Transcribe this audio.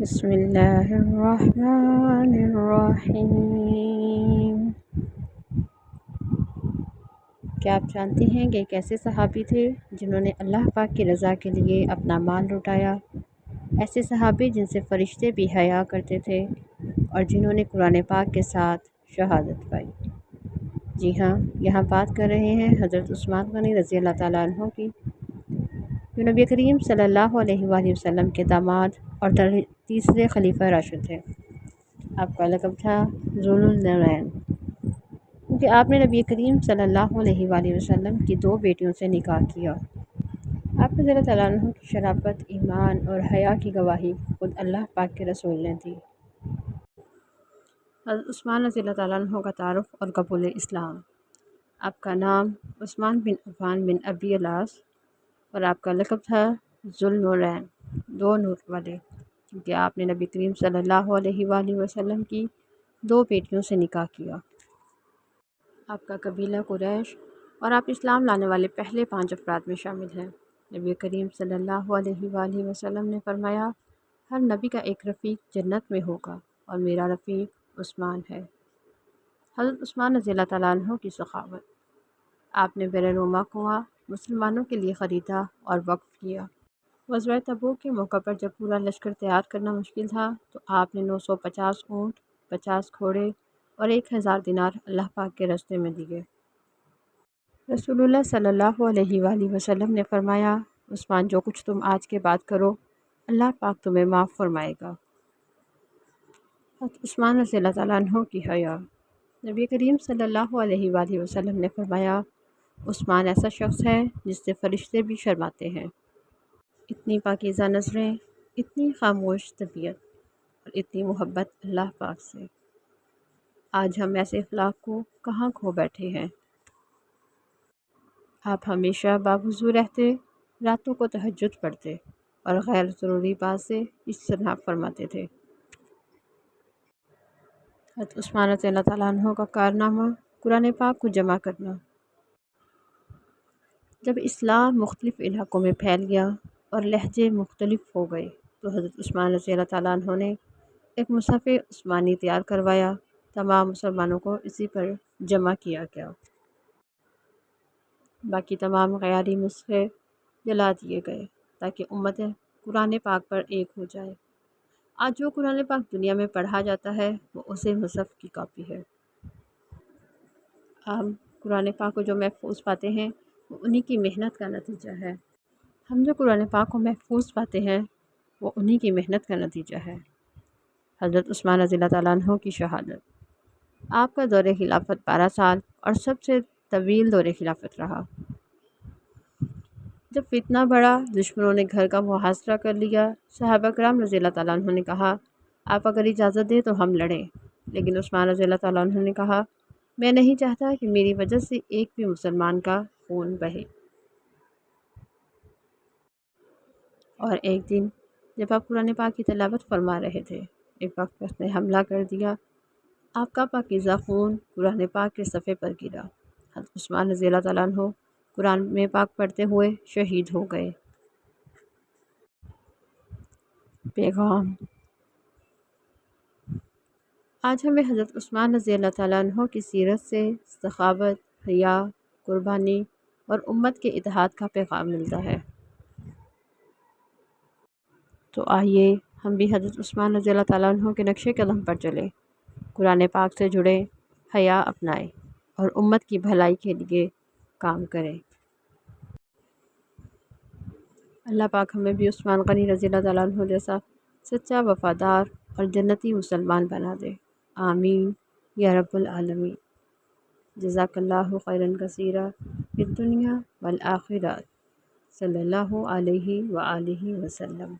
بسم اللہ الرحمن الرحیم۔ کیا آپ جانتے ہیں کہ ایک ایسے صحابی تھے جنہوں نے اللہ پاک کی رضا کے لیے اپنا مال لٹایا؟ ایسے صحابی جن سے فرشتے بھی حیا کرتے تھے اور جنہوں نے قرآن پاک کے ساتھ شہادت پائی۔ جی ہاں، یہاں بات کر رہے ہیں حضرت عثمان غنی رضی اللہ تعالیٰ عنہ کی، جو نبی کریم صلی اللہ علیہ وآلہ وسلم کے داماد اور تیسرے خلیفہ راشد تھے۔ آپ کا لقب تھا ذو النورین، کیونکہ آپ نے نبی کریم صلی اللہ علیہ وآلہ وسلم کی 2 بیٹیوں سے نکاح کیا۔ آپ رضی اللہ تعالیٰ عنہ کی شرافت، ایمان اور حیا کی گواہی خود اللہ پاک کے رسول نے دی۔ حضرت عثمان رضی اللہ تعالیٰ عنہ کا تعارف اور قبول اسلام۔ آپ کا نام عثمان بن عفان بن ابی العاص اور آپ کا لقب تھا ذو النورین، 2 نور والے، کیونکہ آپ نے نبی کریم صلی اللہ علیہ وآلہ وسلم کی 2 بیٹیوں سے نکاح کیا۔ آپ کا قبیلہ قریش اور آپ اسلام لانے والے پہلے 5 افراد میں شامل ہیں۔ نبی کریم صلی اللہ علیہ وآلہ وسلم نے فرمایا، ہر نبی کا ایک رفیق جنت میں ہوگا اور میرا رفیق عثمان ہے۔ حضرت عثمان رضی اللہ تعالیٰ عنہ کی سخاوت۔ آپ نے بئر روما کنواں مسلمانوں کے لیے خریدا اور وقف کیا۔ غزوہ تبوک کے موقع پر جب پورا لشکر تیار کرنا مشکل تھا تو آپ نے 950 اونٹ، 50 گھوڑے اور 1000 دینار اللہ پاک کے راستے میں دیے۔ رسول اللہ صلی اللہ علیہ وآلہ وسلم نے فرمایا، عثمان جو کچھ تم آج کے بعد کرو اللہ پاک تمہیں معاف فرمائے گا۔ حضرت عثمان رضی اللہ تعالیٰ عنہ کی حیا۔ نبی کریم صلی اللہ علیہ وآلہ وسلم نے فرمایا، عثمان ایسا شخص ہے جس سے فرشتے بھی شرماتے ہیں۔ اتنی پاکیزہ نظریں، اتنی خاموش طبیعت اور اتنی محبت اللہ پاک سے۔ آج ہم ایسے اخلاق کو کہاں کھو بیٹھے ہیں۔ آپ ہمیشہ باوضو رہتے، راتوں کو تہجد پڑھتے اور غیر ضروری بات سے اجتناب فرماتے تھے۔ حضرت عثمان رضی اللہ تعالیٰ عنہ کا کارنامہ قرآن پاک کو جمع کرنا۔ جب اسلام مختلف علاقوں میں پھیل گیا اور لہجے مختلف ہو گئے تو حضرت عثمان رضی اللہ تعالیٰ عنہ نے ایک مصحف عثمانی تیار کروایا۔ تمام مسلمانوں کو اسی پر جمع کیا گیا۔ باقی تمام غیاری نسخے جلا دیے گئے تاکہ امت قرآن پاک پر ایک ہو جائے۔ آج جو قرآن پاک دنیا میں پڑھا جاتا ہے وہ اسے مصحف کی کاپی ہے۔ ہم قرآن پاک کو جو محفوظ پاتے ہیں وہ انہی کی محنت کا نتیجہ ہے۔ ہم جو قرآن پاک کو محفوظ پاتے ہیں وہ انہی کی محنت کا نتیجہ ہے۔ حضرت عثمان رضی اللہ تعالیٰ عنہ کی شہادت۔ آپ کا دور خلافت 12 سال اور سب سے طویل دور خلافت رہا۔ جب فتنہ بڑھا، دشمنوں نے گھر کا محاصرہ کر لیا، صحابہ کرام رضی اللہ تعالیٰ عنہ نے کہا، آپ اگر اجازت دیں تو ہم لڑیں، لیکن عثمان رضی اللہ تعالیٰ عنہ نے کہا، میں نہیں چاہتا کہ میری وجہ سے ایک بھی مسلمان کا خون بہے۔ اور ایک دن جب آپ قرآن پاک کی تلاوت فرما رہے تھے، ایک وقت اس نے حملہ کر دیا، آپ کا پاکیزہ خون قرآن پاک کے صفحے پر گرا۔ حضرت عثمان رضی اللہ تعالیٰ عنہ قرآن میں پاک پڑھتے ہوئے شہید ہو گئے۔ پیغام۔ آج ہمیں حضرت عثمان رضی اللہ تعالیٰ عنہ کی سیرت سے سخاوت، حیا، قربانی اور امت کے اتحاد کا پیغام ملتا ہے۔ تو آئیے ہم بھی حضرت عثمان رضی اللہ تعالیٰ عنہ کے نقش قدم پر چلیں، قرآن پاک سے جڑیں، حیا اپنائیں اور امت کی بھلائی کے لیے کام کریں۔ اللہ پاک ہمیں بھی عثمان غنی رضی اللہ تعالیٰ عنہ جیسا سچا، وفادار اور جنتی مسلمان بنا دے۔ آمین یا رب العالمین۔ جزاک اللہ خیرا کثیرا فی الدنیا والآخرہ، صلی اللہ علیہ وآلہ وسلم۔